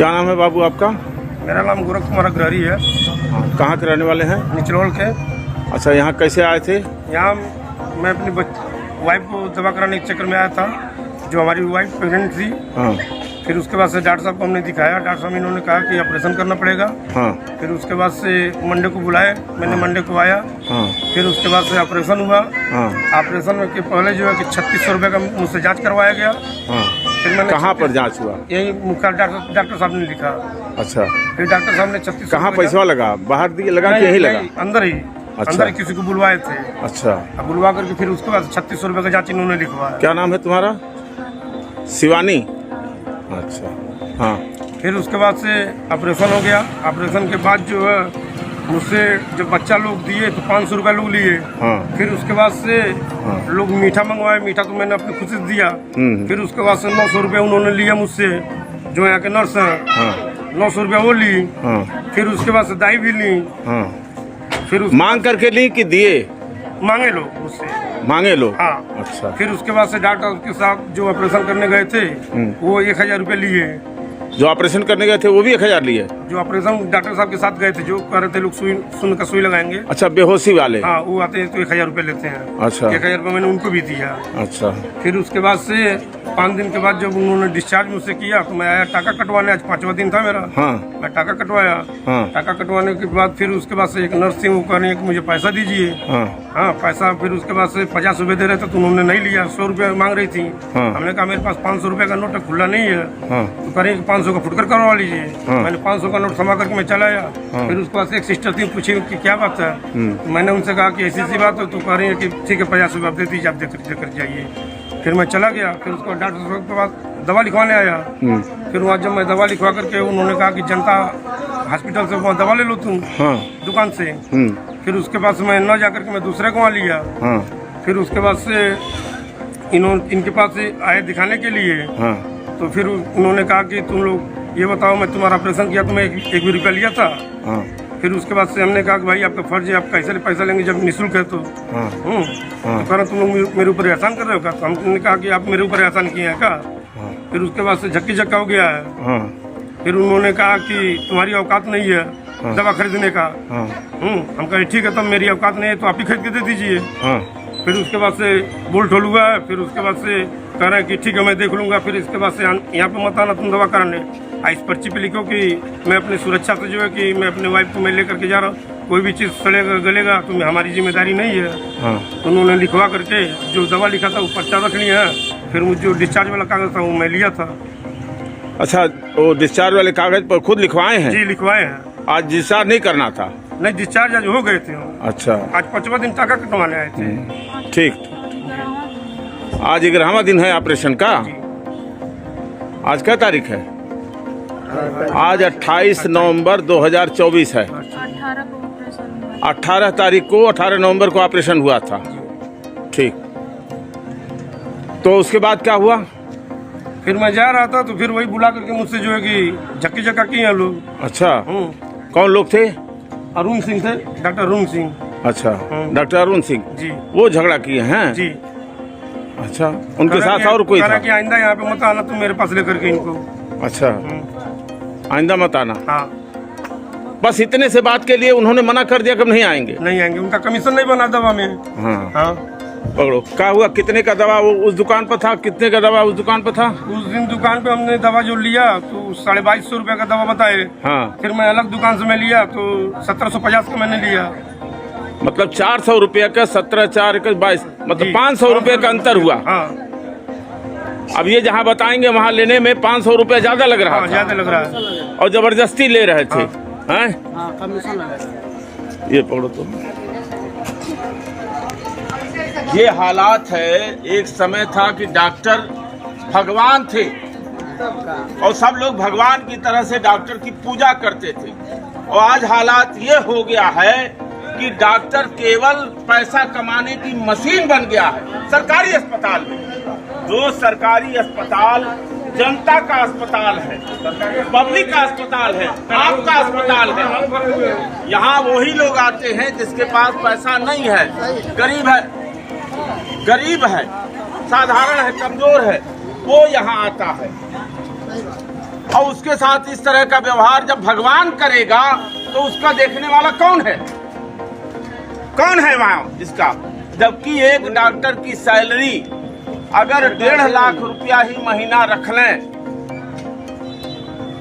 क्या नाम है बाबू आपका? मेरा नाम गोरख कुमार अग्रहरी है। कहाँ के रहने वाले हैं? निचलोल के। अच्छा, यहाँ कैसे आए थे? यहाँ मैं अपनी वाइफ को दवा कराने के चक्कर में आया था। जो हमारी वाइफ प्रेग्नेंट थी। हाँ। फिर उसके बाद से डॉक्टर साहब को हमने दिखाया। डॉक्टर साहब इन्होंने कहा कि ऑपरेशन करना पड़ेगा। हाँ। फिर उसके बाद से मंडे को बुलाए, मैंने मंडे को आया। हाँ। फिर उसके बाद से ऑपरेशन हुआ। हाँ। ऑपरेशन के पहले जो है कि 3600 रुपये का मुझसे जाँच करवाया गया। हाँ। फिर मैंने कहाँ पर जांच हुआ? यही मुख्य डॉक्टर साहब ने लिखा। अच्छा, फिर डॉक्टर साहब ने 3600 कहाँ पैसा लगा? बाहर दिए लगा कि यही लगा? अंदर ही। अच्छा। अंदर ही किसी को बुलवाए थे। अच्छा। अब बुलवा करके फिर उसके बाद 3600 रुपये का जाँच इन्होंने लिखवाया। क्या नाम है तुम्हारा? शिवानी। अच्छा। हाँ। फिर उसके बाद से ऑपरेशन हो गया। ऑपरेशन के बाद जो है मुझसे जब बच्चा लोग दिए तो 500 रुपये लोग लिए। हाँ। फिर उसके बाद से हाँ। लोग मीठा मंगवाए। मीठा तो मैंने अपनी खुशी से दिया। फिर उसके बाद से 900 रुपये उन्होंने लिया मुझसे, जो यहाँ के नर्स हैं। हाँ। 900 रुपये वो ली। हाँ। फिर उसके बाद से दाई भी ली। हाँ। फिर मांग करके ली कि दिए? मांगे लोग मुझसे। मांगे लोग? हाँ। अच्छा। फिर उसके बाद से डॉक्टर के साथ जो ऑपरेशन करने गए थे वो 1000 रुपये लिए। जो ऑपरेशन करने गए थे वो भी 1000 लिए? जो ऑपरेशन डॉक्टर साहब के साथ गए थे, जो कह रहे थे लोग सुई का सुई लगाएंगे। अच्छा, बेहोशी वाले? हाँ, वो आते हैं तो 1000 रुपये लेते हैं। अच्छा। 1000 रुपये मैंने उनको भी दिया। अच्छा। फिर उसके बाद से 5 दिन के बाद जब उन्होंने डिस्चार्ज मुझसे किया तो मैं आया टाका कटवाने। आज 5वां दिन था मेरा। हाँ। मैं टाका कटवाया। हाँ। टाका कटवाने के बाद फिर उसके बाद से एक नर्स थी, वो कह रही है कि मुझे पैसा दीजिए। हाँ। हाँ, पैसा। फिर उसके बाद से 50 रुपये दे रहे थे तो उन्होंने नहीं लिया। 100 रुपये मांग रही थी। हाँ। हमने कहा मेरे पास 500 रुपये का नोट खुला नहीं है। हाँ। तो कह रही है 500 का फुटकर करवा लीजिए। हाँ। मैंने 500 का नोट समा करके मैं चला आया। हाँ। फिर उसके बाद से एक सिस्टर थी, पूछी कि क्या बात है। तो मैंने उनसे कहा कि ऐसी बात है। तो कह रही है कि ठीक है 50 रुपये आप दे दीजिए, आप देकर जाइए। फिर मैं चला गया। फिर उसको डॉक्टर साहब के पास दवा लिखवाने आया। फिर वहाँ जब मैं दवा लिखवा करके उन्होंने कहा कि जनता हॉस्पिटल से वहाँ दवा ले लो तुम। हाँ। दुकान से। फिर उसके बाद से मैं न जाकर के मैं दूसरे को वहाँ लिया। हाँ। फिर उसके बाद से इनके पास से आए दिखाने के लिए। हाँ। तो फिर उन्होंने कहा कि तुम लोग ये बताओ, मैं तुम्हारा ऑपरेशन किया तो मैं एक भी रुपया लिया था। हाँ। फिर उसके बाद से हमने कहा कि भाई आपका फर्ज है, आप कैसे पैसा लेंगे जब निःशुल्क है तो। हाँ। तो कह रहे तुम लोग मेरे ऊपर एहसान कर रहे हो क्या? तो हमने कहा कि आप मेरे ऊपर एहसान किए हैं क्या? हाँ। फिर उसके बाद से झक्की झक्का हो गया है। हाँ। फिर उन्होंने कहा कि तुम्हारी औकात नहीं है दवा खरीदने का। हाँ। हम कहे ठीक है, तब मेरी औकात नहीं है तो आप ही खरीद के दे दीजिए। हाँ। फिर उसके बाद से बोल ठोल हुआ है। फिर उसके बाद से कह रहे हैं कि ठीक है मैं देख लूंगा। फिर इसके बाद से यहाँ पे मत आना तुम दवा कराने। इस पर्ची पे लिखो कि मैं अपनी सुरक्षा से जो है कि मैं अपने वाइफ को मैं लेकर के जा रहा हूँ, कोई भी चीज़ सड़ेगा गलेगा तो हमारी जिम्मेदारी नहीं है। हाँ। तो उन्होंने लिखवा करके जो दवा लिखा था वो पर्चा रख लिया है। फिर मुझे जो डिस्चार्ज वाला कागज था वो मैं लिया था। अच्छा, वो डिस्चार्ज वाले कागज पर खुद लिखवाए हैं? जी, लिखवाए हैं। आज डिस्चार्ज नहीं करना था? नहीं, डिस्चार्ज आज हो गए थे हम। अच्छा। आज 5वां दिन टाका कटवाने आए थे। ठीक। आज 11वां दिन है ऑपरेशन का। आज क्या तारीख है? आज 28 नवंबर 2024 है। 18 तारीख को 18 नवंबर को ऑपरेशन हुआ था। ठीक। तो उसके बाद क्या हुआ? फिर मैं जा रहा था तो फिर वही बुला करके मुझसे जो है कि झक्की झक्का किए हैं लोग। अच्छा। कौन लोग थे? अरुण सिंह थे, डॉक्टर अरुण सिंह। अच्छा, डॉक्टर अरुण सिंह जी। वो झगड़ा किए हैं? जी। अच्छा, उनके साथ और कोई था? कि आइंदा यहाँ पे मत आना तुम मेरे पास लेकर के इनको। अच्छा, आइंदा मत आना। हाँ। बस इतने से बात के लिए उन्होंने मना कर दिया कि नहीं आएंगे? नहीं आएंगे, उनका कमीशन नहीं बना दवा में। हाँ। हाँ। पकड़ो, क्या हुआ? कितने का दवा वो उस दुकान पर था? कितने का दवा उस दुकान पर था? उस दिन दुकान पे हमने दवा जो लिया तो 2250 रुपये का दवा बताए। हाँ। फिर मैं अलग दुकान से मैं लिया तो 1750 का मैंने लिया। मतलब 400 रुपये का 17 4 22, मतलब 500 रुपये का अंतर हुआ। हाँ। अब ये जहाँ बताएंगे वहाँ लेने में 500 रुपये ज्यादा लग रहा था। ज्यादा लग रहा है और जबरदस्ती ले रहे थे। हैं? कमीशन लगा। ये पकड़ो तो। ये हालात है। एक समय था कि डॉक्टर भगवान थे और सब लोग भगवान की तरह से डॉक्टर की पूजा करते थे। और आज हालात ये हो गया है कि डॉक्टर केवल पैसा कमाने की मशीन बन गया है। सरकारी अस्पताल में, जो सरकारी अस्पताल जनता का अस्पताल है, पब्लिक का अस्पताल है, आपका अस्पताल है, यहाँ वही लोग आते हैं जिसके पास पैसा नहीं है, गरीब है, साधारण है, कमजोर है, वो यहाँ आता है। और उसके साथ इस तरह का व्यवहार जब भगवान करेगा तो उसका देखने वाला कौन है? कौन है वहाँ इसका? जबकि एक डॉक्टर की सैलरी अगर 1.5 लाख रुपया ही महीना रख लें,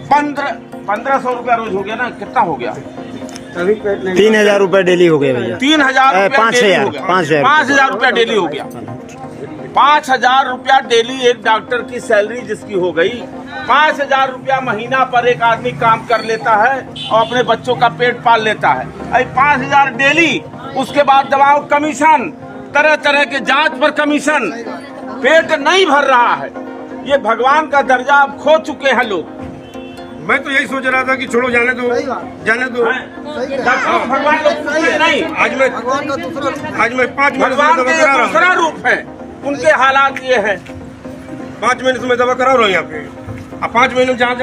1500 रुपया रोज हो गया ना, कितना हो गया? 3000 रुपए डेली हो गए भैया। 3000 रुपया 5000 हो गया। 5000 5000 रुपया डेली हो गया। 5000 रुपया डेली एक डॉक्टर की सैलरी जिसकी हो गई, 5000 रुपया महीना पर एक आदमी काम कर लेता है और अपने बच्चों का पेट पाल लेता है। 5000 डेली, उसके बाद दवाओं कमीशन, तरह तरह के जांच पर कमीशन, पेट नहीं भर रहा है। ये भगवान का दर्जा अब खो चुके हैं लोग। मैं तो यही सोच रहा था कि छोड़ो, जाने दो, जाने दो। डॉक्टर भगवान लोग पूछते नहीं। आज मैं 5 महीने भगवान से के दवा करा रहा दूसरा रूप है, उनके हालात ये है। 5 महीने से मैं दवा करा रहा हूँ यहाँ पे। अब 5 महीने जहाँ